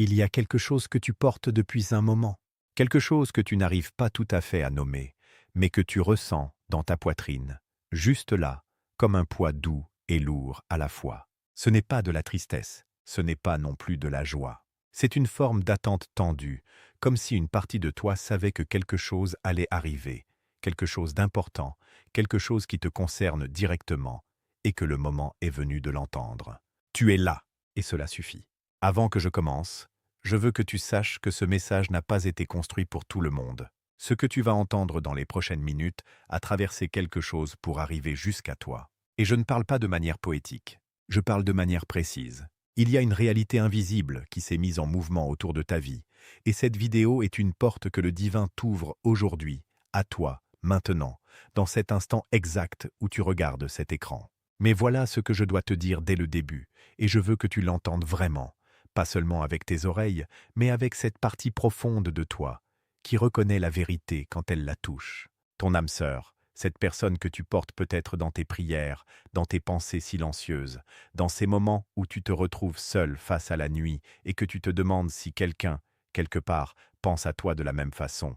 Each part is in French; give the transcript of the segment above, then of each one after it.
Il y a quelque chose que tu portes depuis un moment, quelque chose que tu n'arrives pas tout à fait à nommer, mais que tu ressens dans ta poitrine, juste là, comme un poids doux et lourd à la fois. Ce n'est pas de la tristesse, ce n'est pas non plus de la joie. C'est une forme d'attente tendue, comme si une partie de toi savait que quelque chose allait arriver, quelque chose d'important, quelque chose qui te concerne directement, et que le moment est venu de l'entendre. Tu es là, et cela suffit. Avant que je commence, je veux que tu saches que ce message n'a pas été construit pour tout le monde. Ce que tu vas entendre dans les prochaines minutes a traversé quelque chose pour arriver jusqu'à toi. Et je ne parle pas de manière poétique, je parle de manière précise. Il y a une réalité invisible qui s'est mise en mouvement autour de ta vie, et cette vidéo est une porte que le divin t'ouvre aujourd'hui, à toi, maintenant, dans cet instant exact où tu regardes cet écran. Mais voilà ce que je dois te dire dès le début, et je veux que tu l'entendes vraiment, pas seulement avec tes oreilles, mais avec cette partie profonde de toi, qui reconnaît la vérité quand elle la touche. Ton âme sœur, cette personne que tu portes peut-être dans tes prières, dans tes pensées silencieuses, dans ces moments où tu te retrouves seul face à la nuit et que tu te demandes si quelqu'un, quelque part, pense à toi de la même façon.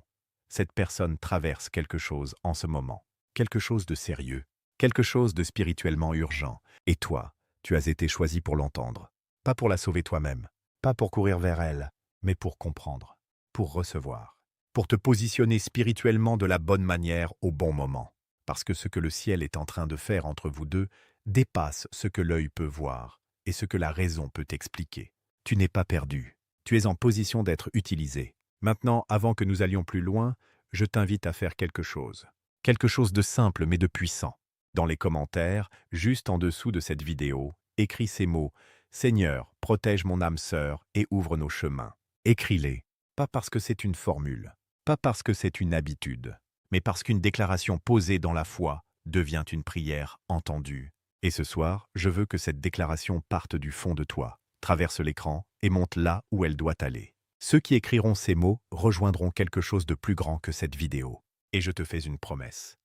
Cette personne traverse quelque chose en ce moment, quelque chose de sérieux, quelque chose de spirituellement urgent. Et toi, tu as été choisi pour l'entendre. Pas pour la sauver toi-même, pas pour courir vers elle, mais pour comprendre, pour recevoir, pour te positionner spirituellement de la bonne manière au bon moment. Parce que ce que le ciel est en train de faire entre vous deux dépasse ce que l'œil peut voir et ce que la raison peut expliquer. Tu n'es pas perdu, tu es en position d'être utilisé. Maintenant, avant que nous allions plus loin, je t'invite à faire quelque chose. Quelque chose de simple mais de puissant. Dans les commentaires, juste en dessous de cette vidéo, écris ces mots: Seigneur, protège mon âme sœur et ouvre nos chemins. Écris-les, pas parce que c'est une formule, pas parce que c'est une habitude, mais parce qu'une déclaration posée dans la foi devient une prière entendue. Et ce soir, je veux que cette déclaration parte du fond de toi, traverse l'écran et monte là où elle doit aller. Ceux qui écriront ces mots rejoindront quelque chose de plus grand que cette vidéo. Et je te fais une promesse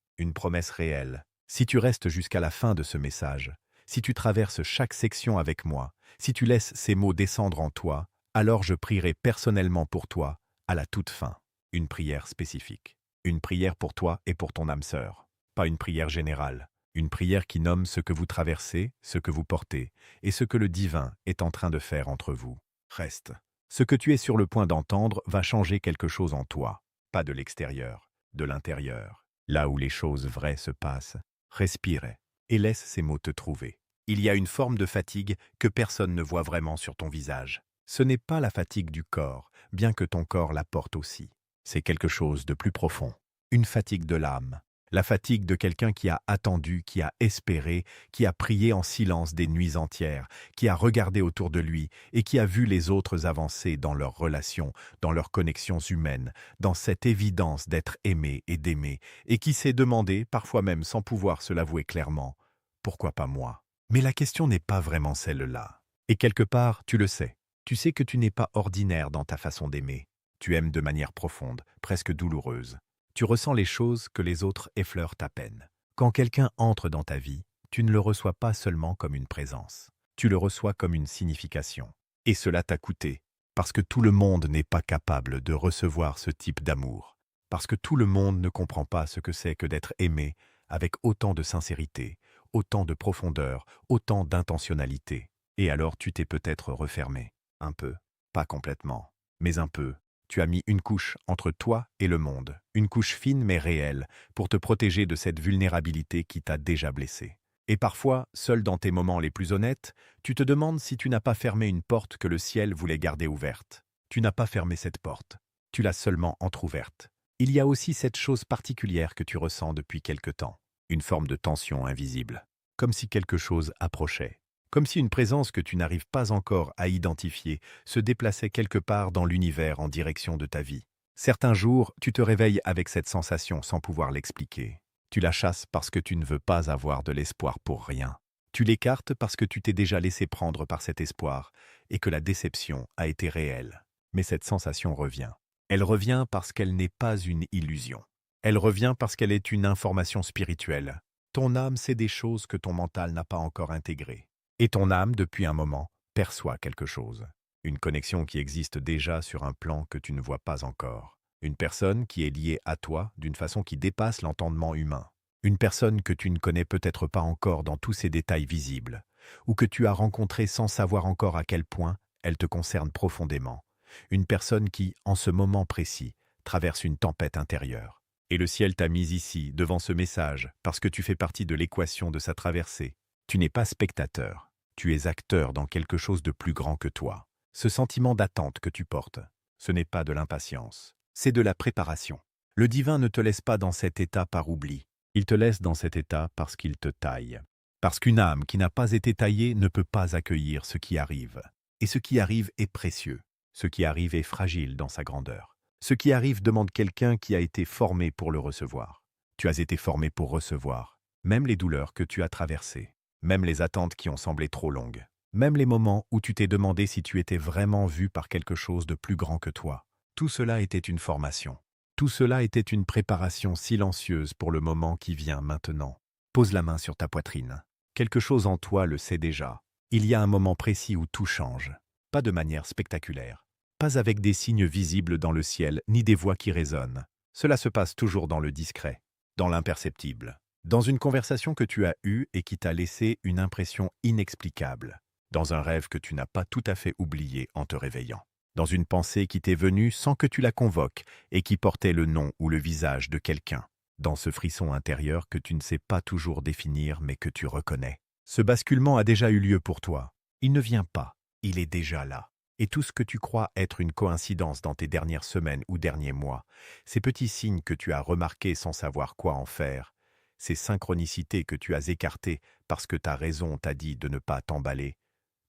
réelle. Si tu restes jusqu'à la fin de ce message, si tu traverses chaque section avec moi, si tu laisses ces mots descendre en toi, alors je prierai personnellement pour toi à la toute fin. Une prière spécifique. Une prière pour toi et pour ton âme sœur. Pas une prière générale. Une prière qui nomme ce que vous traversez, ce que vous portez, et ce que le divin est en train de faire entre vous. Reste. Ce que tu es sur le point d'entendre va changer quelque chose en toi. Pas de l'extérieur, de l'intérieur. Là où les choses vraies se passent, respire et laisse ces mots te trouver. Il y a une forme de fatigue que personne ne voit vraiment sur ton visage. Ce n'est pas la fatigue du corps, bien que ton corps la porte aussi. C'est quelque chose de plus profond. Une fatigue de l'âme. La fatigue de quelqu'un qui a attendu, qui a espéré, qui a prié en silence des nuits entières, qui a regardé autour de lui et qui a vu les autres avancer dans leurs relations, dans leurs connexions humaines, dans cette évidence d'être aimé et d'aimer, et qui s'est demandé, parfois même sans pouvoir se l'avouer clairement, « Pourquoi pas moi ?» Mais la question n'est pas vraiment celle-là. Et quelque part, tu le sais. Tu sais que tu n'es pas ordinaire dans ta façon d'aimer. Tu aimes de manière profonde, presque douloureuse. Tu ressens les choses que les autres effleurent à peine. Quand quelqu'un entre dans ta vie, tu ne le reçois pas seulement comme une présence. Tu le reçois comme une signification. Et cela t'a coûté, parce que tout le monde n'est pas capable de recevoir ce type d'amour. Parce que tout le monde ne comprend pas ce que c'est que d'être aimé avec autant de sincérité, autant de profondeur, autant d'intentionnalité. Et alors tu t'es peut-être refermé. Un peu. Pas complètement, mais un peu. Tu as mis une couche entre toi et le monde, une couche fine mais réelle, pour te protéger de cette vulnérabilité qui t'a déjà blessé. Et parfois, seul dans tes moments les plus honnêtes, tu te demandes si tu n'as pas fermé une porte que le ciel voulait garder ouverte. Tu n'as pas fermé cette porte, tu l'as seulement entr'ouverte. Il y a aussi cette chose particulière que tu ressens depuis quelque temps, une forme de tension invisible, comme si quelque chose approchait. Comme si une présence que tu n'arrives pas encore à identifier se déplaçait quelque part dans l'univers en direction de ta vie. Certains jours, tu te réveilles avec cette sensation sans pouvoir l'expliquer. Tu la chasses parce que tu ne veux pas avoir de l'espoir pour rien. Tu l'écartes parce que tu t'es déjà laissé prendre par cet espoir et que la déception a été réelle. Mais cette sensation revient. Elle revient parce qu'elle n'est pas une illusion. Elle revient parce qu'elle est une information spirituelle. Ton âme sait des choses que ton mental n'a pas encore intégrées. Et ton âme, depuis un moment, perçoit quelque chose. Une connexion qui existe déjà sur un plan que tu ne vois pas encore. Une personne qui est liée à toi d'une façon qui dépasse l'entendement humain. Une personne que tu ne connais peut-être pas encore dans tous ses détails visibles, ou que tu as rencontrée sans savoir encore à quel point elle te concerne profondément. Une personne qui, en ce moment précis, traverse une tempête intérieure. Et le ciel t'a mis ici, devant ce message, parce que tu fais partie de l'équation de sa traversée. Tu n'es pas spectateur, tu es acteur dans quelque chose de plus grand que toi. Ce sentiment d'attente que tu portes, ce n'est pas de l'impatience, c'est de la préparation. Le divin ne te laisse pas dans cet état par oubli. Il te laisse dans cet état parce qu'il te taille. Parce qu'une âme qui n'a pas été taillée ne peut pas accueillir ce qui arrive. Et ce qui arrive est précieux. Ce qui arrive est fragile dans sa grandeur. Ce qui arrive demande quelqu'un qui a été formé pour le recevoir. Tu as été formé pour recevoir, même les douleurs que tu as traversées, même les attentes qui ont semblé trop longues, même les moments où tu t'es demandé si tu étais vraiment vu par quelque chose de plus grand que toi. Tout cela était une formation. Tout cela était une préparation silencieuse pour le moment qui vient maintenant. Pose la main sur ta poitrine. Quelque chose en toi le sait déjà. Il y a un moment précis où tout change. Pas de manière spectaculaire. Pas avec des signes visibles dans le ciel, ni des voix qui résonnent. Cela se passe toujours dans le discret, dans l'imperceptible. Dans une conversation que tu as eue et qui t'a laissé une impression inexplicable. Dans un rêve que tu n'as pas tout à fait oublié en te réveillant. Dans une pensée qui t'est venue sans que tu la convoques et qui portait le nom ou le visage de quelqu'un. Dans ce frisson intérieur que tu ne sais pas toujours définir mais que tu reconnais. Ce basculement a déjà eu lieu pour toi. Il ne vient pas, il est déjà là. Et tout ce que tu crois être une coïncidence dans tes dernières semaines ou derniers mois, ces petits signes que tu as remarqués sans savoir quoi en faire, ces synchronicités que tu as écartées parce que ta raison t'a dit de ne pas t'emballer,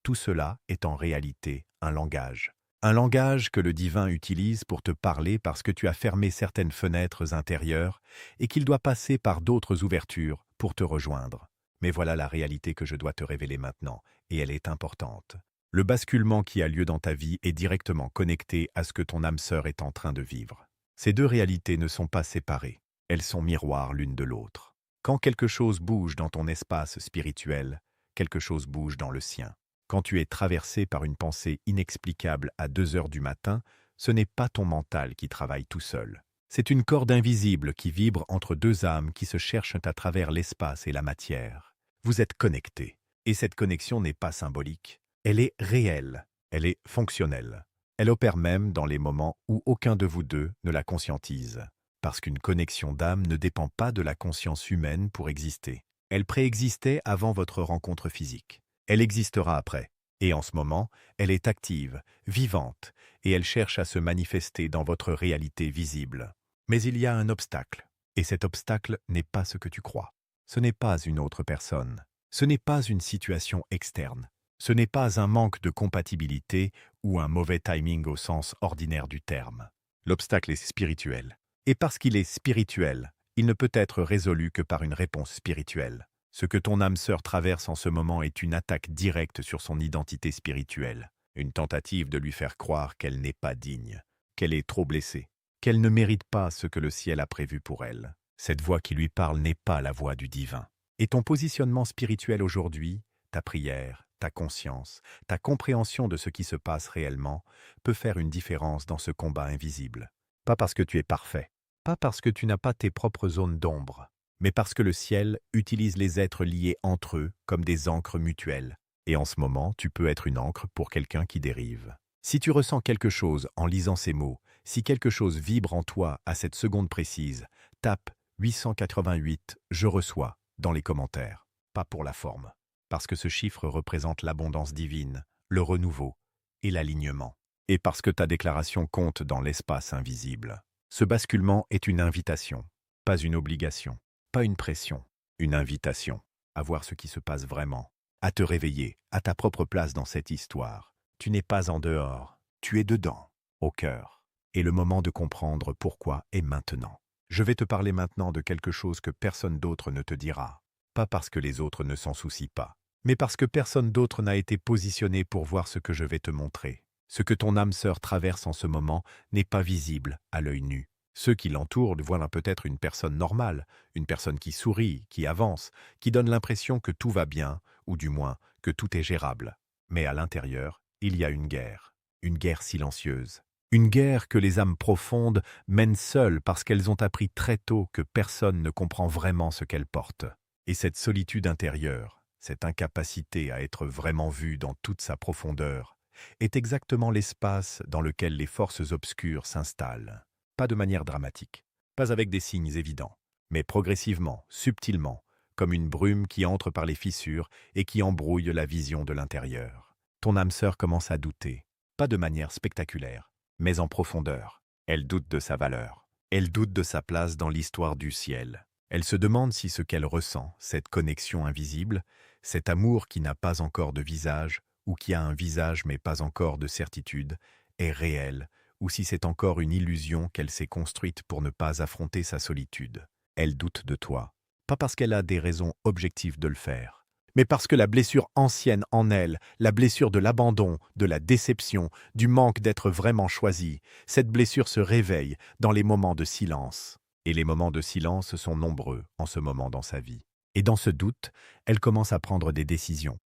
tout cela est en réalité un langage. Un langage que le divin utilise pour te parler parce que tu as fermé certaines fenêtres intérieures et qu'il doit passer par d'autres ouvertures pour te rejoindre. Mais voilà la réalité que je dois te révéler maintenant, et elle est importante. Le basculement qui a lieu dans ta vie est directement connecté à ce que ton âme sœur est en train de vivre. Ces deux réalités ne sont pas séparées, elles sont miroirs l'une de l'autre. Quand quelque chose bouge dans ton espace spirituel, quelque chose bouge dans le sien. Quand tu es traversé par une pensée inexplicable à 2 heures du matin, ce n'est pas ton mental qui travaille tout seul. C'est une corde invisible qui vibre entre deux âmes qui se cherchent à travers l'espace et la matière. Vous êtes connectés, et cette connexion n'est pas symbolique. Elle est réelle, elle est fonctionnelle. Elle opère même dans les moments où aucun de vous deux ne la conscientise. Parce qu'une connexion d'âme ne dépend pas de la conscience humaine pour exister. Elle préexistait avant votre rencontre physique. Elle existera après. Et en ce moment, elle est active, vivante, et elle cherche à se manifester dans votre réalité visible. Mais il y a un obstacle. Et cet obstacle n'est pas ce que tu crois. Ce n'est pas une autre personne. Ce n'est pas une situation externe. Ce n'est pas un manque de compatibilité ou un mauvais timing au sens ordinaire du terme. L'obstacle est spirituel. Et parce qu'il est spirituel, il ne peut être résolu que par une réponse spirituelle. Ce que ton âme sœur traverse en ce moment est une attaque directe sur son identité spirituelle. Une tentative de lui faire croire qu'elle n'est pas digne, qu'elle est trop blessée, qu'elle ne mérite pas ce que le ciel a prévu pour elle. Cette voix qui lui parle n'est pas la voix du divin. Et ton positionnement spirituel aujourd'hui, ta prière, ta conscience, ta compréhension de ce qui se passe réellement, peut faire une différence dans ce combat invisible. Pas parce que tu es parfait, pas parce que tu n'as pas tes propres zones d'ombre, mais parce que le ciel utilise les êtres liés entre eux comme des ancres mutuelles. Et en ce moment, tu peux être une ancre pour quelqu'un qui dérive. Si tu ressens quelque chose en lisant ces mots, si quelque chose vibre en toi à cette seconde précise, tape 888 « Je reçois » dans les commentaires. Pas pour la forme. Parce que ce chiffre représente l'abondance divine, le renouveau et l'alignement. Et parce que ta déclaration compte dans l'espace invisible. Ce basculement est une invitation, pas une obligation, pas une pression, une invitation à voir ce qui se passe vraiment, à te réveiller à ta propre place dans cette histoire. Tu n'es pas en dehors, tu es dedans, au cœur. Et le moment de comprendre pourquoi est maintenant. Je vais te parler maintenant de quelque chose que personne d'autre ne te dira. Pas parce que les autres ne s'en soucient pas, mais parce que personne d'autre n'a été positionné pour voir ce que je vais te montrer. Ce que ton âme sœur traverse en ce moment n'est pas visible à l'œil nu. Ceux qui l'entourent voient peut-être une personne normale, une personne qui sourit, qui avance, qui donne l'impression que tout va bien, ou du moins que tout est gérable. Mais à l'intérieur, il y a une guerre. une guerre silencieuse. Une guerre que les âmes profondes mènent seules parce qu'elles ont appris très tôt que personne ne comprend vraiment ce qu'elles portent. Et cette solitude intérieure, cette incapacité à être vraiment vue dans toute sa profondeur, est exactement l'espace dans lequel les forces obscures s'installent. Pas de manière dramatique, pas avec des signes évidents, mais progressivement, subtilement, comme une brume qui entre par les fissures et qui embrouille la vision de l'intérieur. Ton âme sœur commence à douter, pas de manière spectaculaire, mais en profondeur. Elle doute de sa valeur. Elle doute de sa place dans l'histoire du ciel. Elle se demande si ce qu'elle ressent, cette connexion invisible, cet amour qui n'a pas encore de visage, ou qui a un visage mais pas encore de certitude, est réel, ou si c'est encore une illusion qu'elle s'est construite pour ne pas affronter sa solitude. Elle doute de toi, pas parce qu'elle a des raisons objectives de le faire, mais parce que la blessure ancienne en elle, la blessure de l'abandon, de la déception, du manque d'être vraiment choisie, cette blessure se réveille dans les moments de silence. Et les moments de silence sont nombreux en ce moment dans sa vie. Et dans ce doute, elle commence à prendre des décisions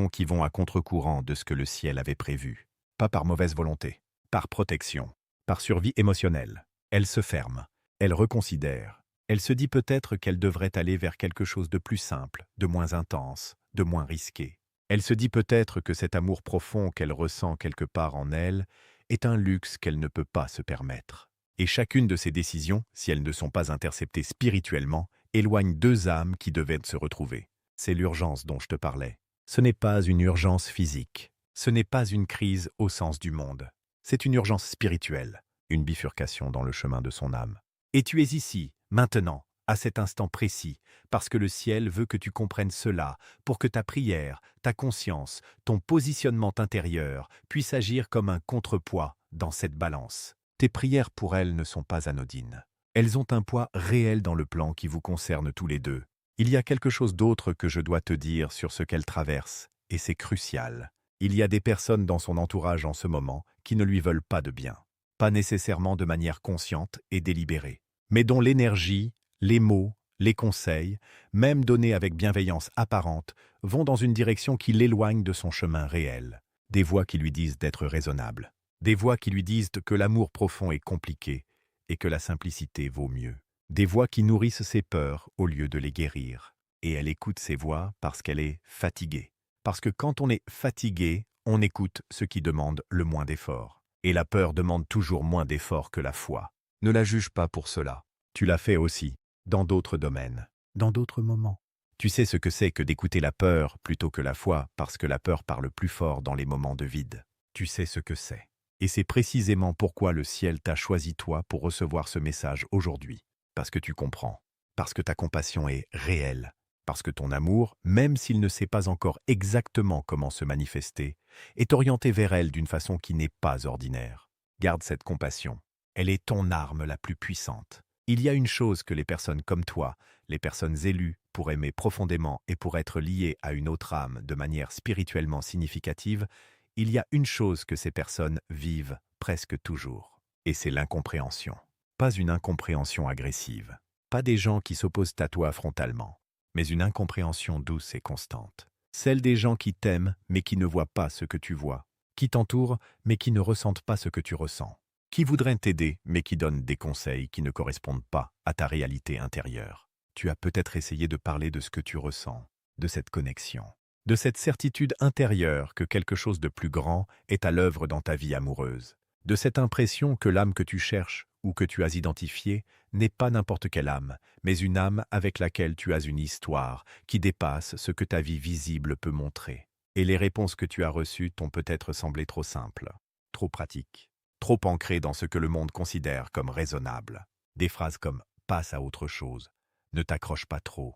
qui vont à contre-courant de ce que le ciel avait prévu. Pas par mauvaise volonté, par protection, par survie émotionnelle. Elle se ferme, elle reconsidère. Elle se dit peut-être qu'elle devrait aller vers quelque chose de plus simple, de moins intense, de moins risqué. Elle se dit peut-être que cet amour profond qu'elle ressent quelque part en elle est un luxe qu'elle ne peut pas se permettre. Et chacune de ces décisions, si elles ne sont pas interceptées spirituellement, éloigne deux âmes qui devaient se retrouver. C'est l'urgence dont je te parlais. Ce n'est pas une urgence physique. Ce n'est pas une crise au sens du monde. C'est une urgence spirituelle, une bifurcation dans le chemin de son âme. Et tu es ici, maintenant, à cet instant précis, parce que le ciel veut que tu comprennes cela, pour que ta prière, ta conscience, ton positionnement intérieur puissent agir comme un contrepoids dans cette balance. Tes prières pour elles ne sont pas anodines. Elles ont un poids réel dans le plan qui vous concerne tous les deux. Il y a quelque chose d'autre que je dois te dire sur ce qu'elle traverse, et c'est crucial. Il y a des personnes dans son entourage en ce moment qui ne lui veulent pas de bien. Pas nécessairement de manière consciente et délibérée, mais dont l'énergie, les mots, les conseils, même donnés avec bienveillance apparente, vont dans une direction qui l'éloigne de son chemin réel. Des voix qui lui disent d'être raisonnable. Des voix qui lui disent que l'amour profond est compliqué et que la simplicité vaut mieux. Des voix qui nourrissent ses peurs au lieu de les guérir. Et elle écoute ces voix parce qu'elle est fatiguée. Parce que quand on est fatigué, on écoute ce qui demande le moins d'efforts. Et la peur demande toujours moins d'efforts que la foi. Ne la juge pas pour cela. Tu l'as fait aussi, dans d'autres domaines, dans d'autres moments. Tu sais ce que c'est que d'écouter la peur plutôt que la foi parce que la peur parle plus fort dans les moments de vide. Tu sais ce que c'est. Et c'est précisément pourquoi le ciel t'a choisi toi pour recevoir ce message aujourd'hui. Parce que tu comprends, parce que ta compassion est réelle, parce que ton amour, même s'il ne sait pas encore exactement comment se manifester, est orienté vers elle d'une façon qui n'est pas ordinaire. Garde cette compassion. Elle est ton arme la plus puissante. Il y a une chose que les personnes comme toi, les personnes élues, pour aimer profondément et pour être liées à une autre âme de manière spirituellement significative, il y a une chose que ces personnes vivent presque toujours, et c'est l'incompréhension. Pas une incompréhension agressive, pas des gens qui s'opposent à toi frontalement, mais une incompréhension douce et constante. Celle des gens qui t'aiment mais qui ne voient pas ce que tu vois, qui t'entourent mais qui ne ressentent pas ce que tu ressens, qui voudraient t'aider mais qui donnent des conseils qui ne correspondent pas à ta réalité intérieure. Tu as peut-être essayé de parler de ce que tu ressens, de cette connexion, de cette certitude intérieure que quelque chose de plus grand est à l'œuvre dans ta vie amoureuse, de cette impression que l'âme que tu cherches ou que tu as identifiée n'est pas n'importe quelle âme, mais une âme avec laquelle tu as une histoire qui dépasse ce que ta vie visible peut montrer. Et les réponses que tu as reçues t'ont peut-être semblé trop simples, trop pratiques, trop ancrées dans ce que le monde considère comme raisonnable. Des phrases comme « passe à autre chose »,« ne t'accroche pas trop »,«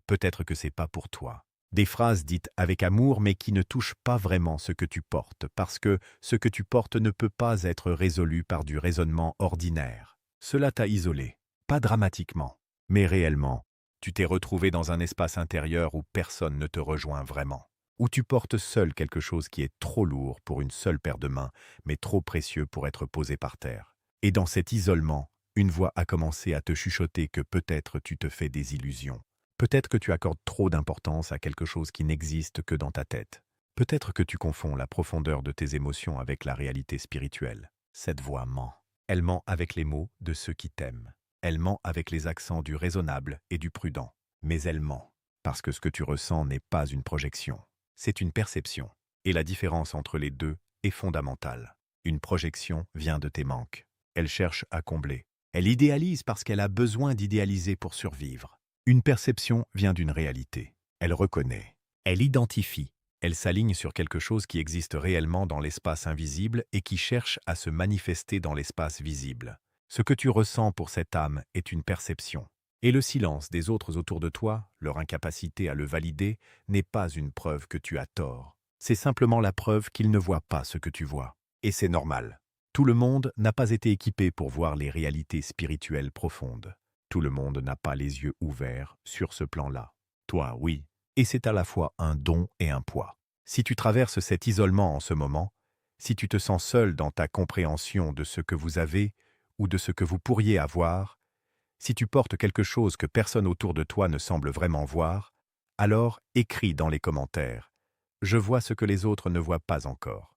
peut-être que c'est pas pour toi ». Des phrases dites avec amour mais qui ne touchent pas vraiment ce que tu portes, parce que ce que tu portes ne peut pas être résolu par du raisonnement ordinaire. Cela t'a isolé, pas dramatiquement, mais réellement. Tu t'es retrouvé dans un espace intérieur où personne ne te rejoint vraiment, où tu portes seul quelque chose qui est trop lourd pour une seule paire de mains, mais trop précieux pour être posé par terre. Et dans cet isolement, une voix a commencé à te chuchoter que peut-être tu te fais des illusions. Peut-être que tu accordes trop d'importance à quelque chose qui n'existe que dans ta tête. Peut-être que tu confonds la profondeur de tes émotions avec la réalité spirituelle. Cette voix ment. Elle ment avec les mots de ceux qui t'aiment. Elle ment avec les accents du raisonnable et du prudent. Mais elle ment, parce que ce que tu ressens n'est pas une projection. C'est une perception. Et la différence entre les deux est fondamentale. Une projection vient de tes manques. Elle cherche à combler. Elle idéalise parce qu'elle a besoin d'idéaliser pour survivre. Une perception vient d'une réalité. Elle reconnaît. Elle identifie. Elle s'aligne sur quelque chose qui existe réellement dans l'espace invisible et qui cherche à se manifester dans l'espace visible. Ce que tu ressens pour cette âme est une perception. Et le silence des autres autour de toi, leur incapacité à le valider, n'est pas une preuve que tu as tort. C'est simplement la preuve qu'ils ne voient pas ce que tu vois. Et c'est normal. Tout le monde n'a pas été équipé pour voir les réalités spirituelles profondes. Tout le monde n'a pas les yeux ouverts sur ce plan-là. Toi, oui. Et c'est à la fois un don et un poids. Si tu traverses cet isolement en ce moment, si tu te sens seul dans ta compréhension de ce que vous avez ou de ce que vous pourriez avoir, si tu portes quelque chose que personne autour de toi ne semble vraiment voir, alors écris dans les commentaires « Je vois ce que les autres ne voient pas encore ».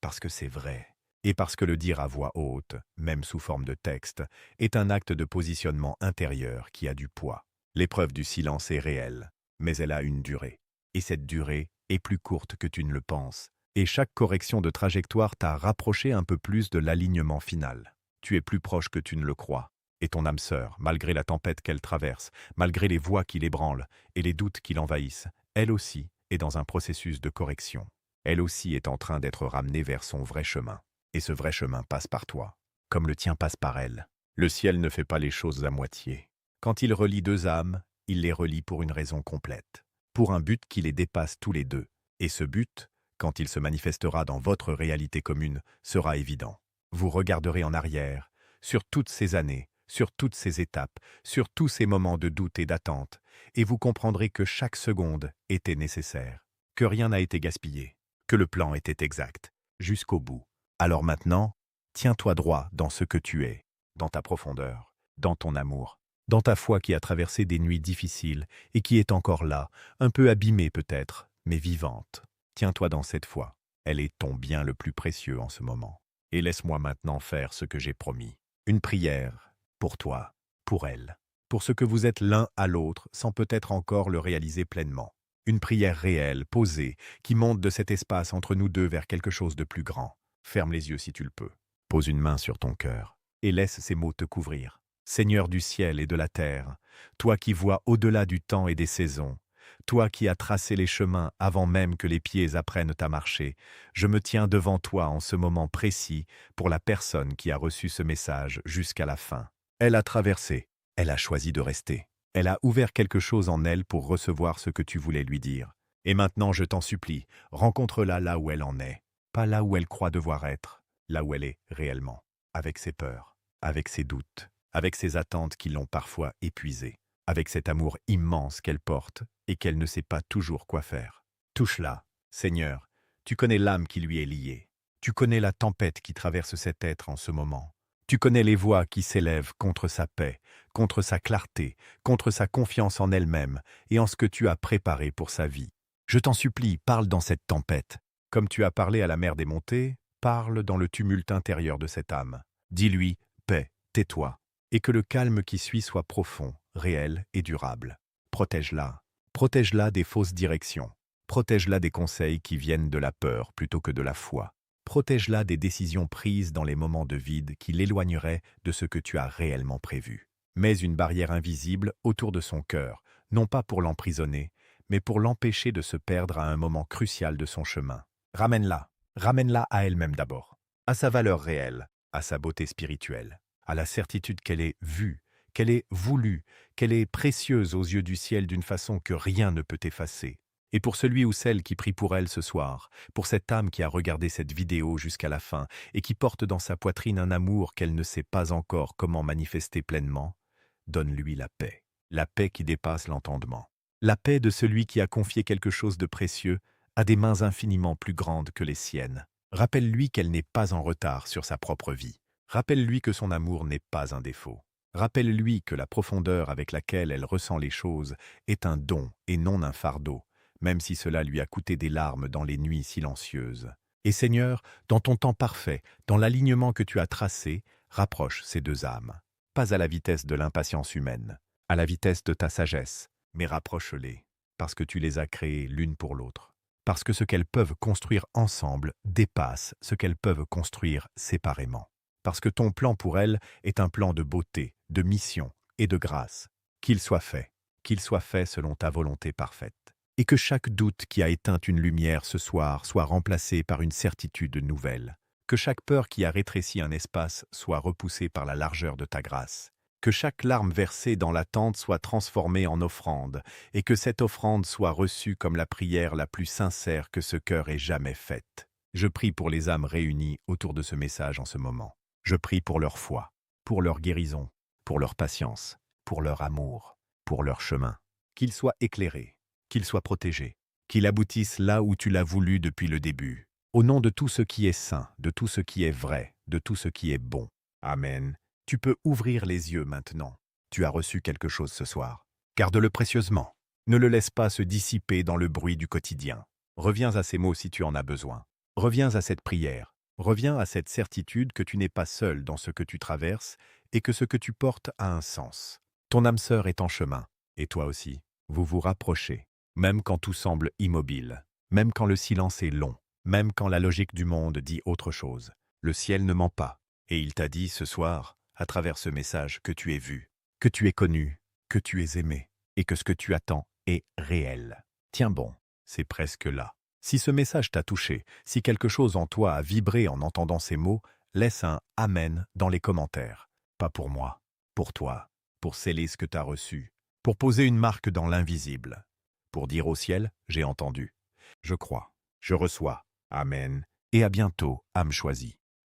Parce que c'est vrai. Et parce que le dire à voix haute, même sous forme de texte, est un acte de positionnement intérieur qui a du poids. L'épreuve du silence est réelle, mais elle a une durée. Et cette durée est plus courte que tu ne le penses. Et chaque correction de trajectoire t'a rapproché un peu plus de l'alignement final. Tu es plus proche que tu ne le crois. Et ton âme sœur, malgré la tempête qu'elle traverse, malgré les voix qui l'ébranlent et les doutes qui l'envahissent, elle aussi est dans un processus de correction. Elle aussi est en train d'être ramenée vers son vrai chemin. Et ce vrai chemin passe par toi, comme le tien passe par elle. Le ciel ne fait pas les choses à moitié. Quand il relie deux âmes, il les relie pour une raison complète, pour un but qui les dépasse tous les deux. Et ce but, quand il se manifestera dans votre réalité commune, sera évident. Vous regarderez en arrière, sur toutes ces années, sur toutes ces étapes, sur tous ces moments de doute et d'attente, et vous comprendrez que chaque seconde était nécessaire, que rien n'a été gaspillé, que le plan était exact, jusqu'au bout. Alors maintenant, tiens-toi droit dans ce que tu es, dans ta profondeur, dans ton amour, dans ta foi qui a traversé des nuits difficiles et qui est encore là, un peu abîmée peut-être, mais vivante. Tiens-toi dans cette foi, elle est ton bien le plus précieux en ce moment. Et laisse-moi maintenant faire ce que j'ai promis. Une prière, pour toi, pour elle, pour ce que vous êtes l'un à l'autre sans peut-être encore le réaliser pleinement. Une prière réelle, posée, qui monte de cet espace entre nous deux vers quelque chose de plus grand. Ferme les yeux si tu le peux. Pose une main sur ton cœur et laisse ces mots te couvrir. Seigneur du ciel et de la terre, toi qui vois au-delà du temps et des saisons, toi qui as tracé les chemins avant même que les pieds apprennent à marcher, je me tiens devant toi en ce moment précis pour la personne qui a reçu ce message jusqu'à la fin. Elle a traversé, elle a choisi de rester. Elle a ouvert quelque chose en elle pour recevoir ce que tu voulais lui dire. Et maintenant, je t'en supplie, rencontre-la là où elle en est. Pas là où elle croit devoir être, là où elle est réellement, avec ses peurs, avec ses doutes, avec ses attentes qui l'ont parfois épuisée, avec cet amour immense qu'elle porte et qu'elle ne sait pas toujours quoi faire. Touche-la, Seigneur, tu connais l'âme qui lui est liée, tu connais la tempête qui traverse cet être en ce moment, tu connais les voix qui s'élèvent contre sa paix, contre sa clarté, contre sa confiance en elle-même et en ce que tu as préparé pour sa vie. Je t'en supplie, parle dans cette tempête. Comme tu as parlé à la mer des montées, parle dans le tumulte intérieur de cette âme. Dis-lui, paix, tais-toi, et que le calme qui suit soit profond, réel et durable. Protège-la. Protège-la des fausses directions. Protège-la des conseils qui viennent de la peur plutôt que de la foi. Protège-la des décisions prises dans les moments de vide qui l'éloigneraient de ce que tu as réellement prévu. Mets une barrière invisible autour de son cœur, non pas pour l'emprisonner, mais pour l'empêcher de se perdre à un moment crucial de son chemin. Ramène-la. Ramène-la à elle-même d'abord, à sa valeur réelle, à sa beauté spirituelle, à la certitude qu'elle est vue, qu'elle est voulue, qu'elle est précieuse aux yeux du ciel d'une façon que rien ne peut effacer. Et pour celui ou celle qui prie pour elle ce soir, pour cette âme qui a regardé cette vidéo jusqu'à la fin et qui porte dans sa poitrine un amour qu'elle ne sait pas encore comment manifester pleinement, donne-lui la paix qui dépasse l'entendement, la paix de celui qui a confié quelque chose de précieux à des mains infiniment plus grandes que les siennes. Rappelle-lui qu'elle n'est pas en retard sur sa propre vie. Rappelle-lui que son amour n'est pas un défaut. Rappelle-lui que la profondeur avec laquelle elle ressent les choses est un don et non un fardeau, même si cela lui a coûté des larmes dans les nuits silencieuses. Et Seigneur, dans ton temps parfait, dans l'alignement que tu as tracé, rapproche ces deux âmes. Pas à la vitesse de l'impatience humaine, à la vitesse de ta sagesse, mais rapproche-les, parce que tu les as créées l'une pour l'autre. Parce que ce qu'elles peuvent construire ensemble dépasse ce qu'elles peuvent construire séparément. Parce que ton plan pour elles est un plan de beauté, de mission et de grâce. Qu'il soit fait selon ta volonté parfaite. Et que chaque doute qui a éteint une lumière ce soir soit remplacé par une certitude nouvelle. Que chaque peur qui a rétréci un espace soit repoussée par la largeur de ta grâce. Que chaque larme versée dans l'attente soit transformée en offrande, et que cette offrande soit reçue comme la prière la plus sincère que ce cœur ait jamais faite. Je prie pour les âmes réunies autour de ce message en ce moment. Je prie pour leur foi, pour leur guérison, pour leur patience, pour leur amour, pour leur chemin. Qu'ils soient éclairés, qu'ils soient protégés, qu'ils aboutissent là où tu l'as voulu depuis le début. Au nom de tout ce qui est saint, de tout ce qui est vrai, de tout ce qui est bon. Amen. Tu peux ouvrir les yeux maintenant. Tu as reçu quelque chose ce soir. Garde-le précieusement. Ne le laisse pas se dissiper dans le bruit du quotidien. Reviens à ces mots si tu en as besoin. Reviens à cette prière. Reviens à cette certitude que tu n'es pas seul dans ce que tu traverses et que ce que tu portes a un sens. Ton âme sœur est en chemin, et toi aussi. Vous vous rapprochez, même quand tout semble immobile, même quand le silence est long, même quand la logique du monde dit autre chose. Le ciel ne ment pas, et il t'a dit ce soir, à travers ce message, que tu es vu, que tu es connu, que tu es aimé, et que ce que tu attends est réel. Tiens bon, c'est presque là. Si ce message t'a touché, si quelque chose en toi a vibré en entendant ces mots, laisse un « Amen » dans les commentaires. Pas pour moi, pour toi, pour sceller ce que t'as reçu, pour poser une marque dans l'invisible, pour dire au ciel « J'ai entendu, je crois, je reçois, Amen, et à bientôt, âme choisie.